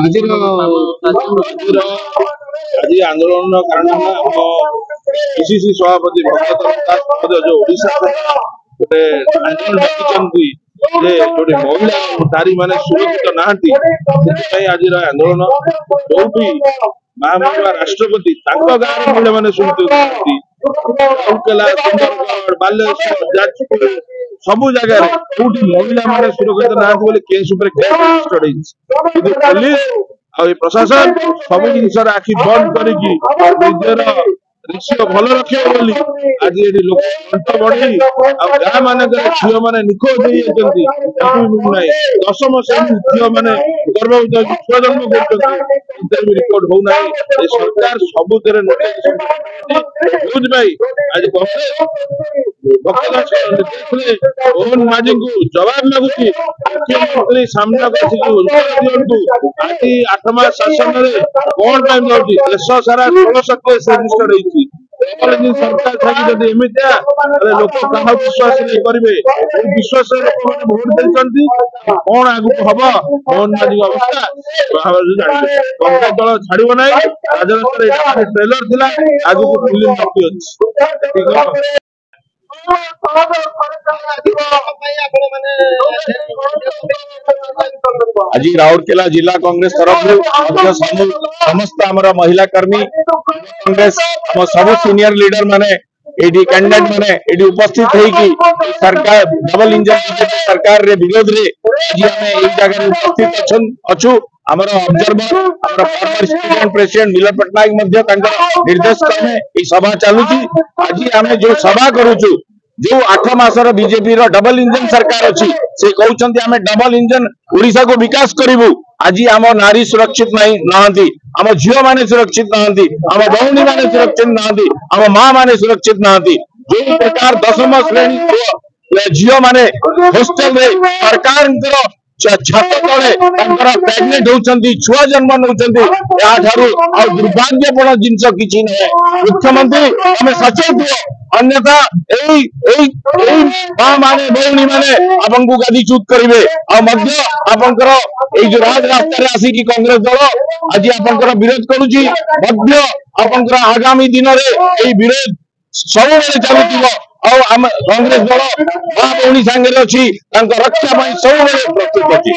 आज आंदोलन कारण पीसीसी सभापति भक्त जो ओडिशा गोटे आंदोलन डाकी गोटे महिला नारी मैंने सुरक्षित नहांती आज आंदोलन जो महामहिमा राष्ट्रपति गाँव महिला मैंने सुरक्षित राउरकेला सुंदरगढ़ बालेश्वर जाजपुर सबू जगह महिला मैंने सुरक्षित नहांती केस पुलिस प्रशासन सब जिन आखि बंद कर दृश्य भल रखे बोली आज ये लोक कंठ बढ़ी गाँ मानक झील मैंने निखोज हो 10म श्रेणी झील मैंने गर्भवती छुआ जन्म कर रिपोर्ट होना सरकार सबुत आज मोहन माझी को जवाब लगुच मुख्यमंत्री सामना दिंतु आज 8 मास शासन में कौन टाइम जाऊँगी देश सारा 1600 केस रजिस्टर्ड होती सरकार थी एमती लोक क्या विश्वास नहीं करेंगे विश्वास लोक मैंने भोट देती कौन आगु हम मोहन माझी अवस्था कांग्रेस दल छाड़ ना राजनीति ट्रेलर थी आगु फिल्म बाकी अच्छी आज राउरकेला जिला कांग्रेस तरफ समस्त महिला कर्मी कांग्रेस सब सीनियर लीडर माने कैंडिडेट माने उपस्थित होगी सरकार डबल इंजन सरकार रे विरोध रे आज आम जगह उपस्थित अच्छु आमर ऑब्जर्वर आमर फॉर्मर स्टूडेंट प्रेसिडेंट मिलन पट्टनायक निर्देश क्रमे सभा चलुची आज आम जो सभा करूचु जो 8 मासर बीजेपी डबल इंजन सरकार अच्छी से कहते आम डबल इंजन ओडिशा को विकास करूँ आज आम नारी सुरक्षित नहांती आम झील माने सुरक्षित नहांती आम भौणी माने सुरक्षित नहांती आम माँ माने सुरक्षित नहांती जो प्रकार 10म श्रेणी झील माने होस्टेल सरकार छात तले प्रेगनेंट होती छुआ जन्म नौ दुर्भाग्यपूर्ण जिनस कि मुख्यमंत्री हमें सचेत हुआ अन्यथा माँ माने भौणी माने आपन को गादीच्युत करेंगे जो राजरास्ता आसिकी कांग्रेस दल आज आपंकर विरोध करुच्ची आपंकर आगामी दिन में विरोध सब चलुव कांग्रेस दल माँ भौणी सांगे अच्छी रक्षा सब प्रस्तुत अच्छी।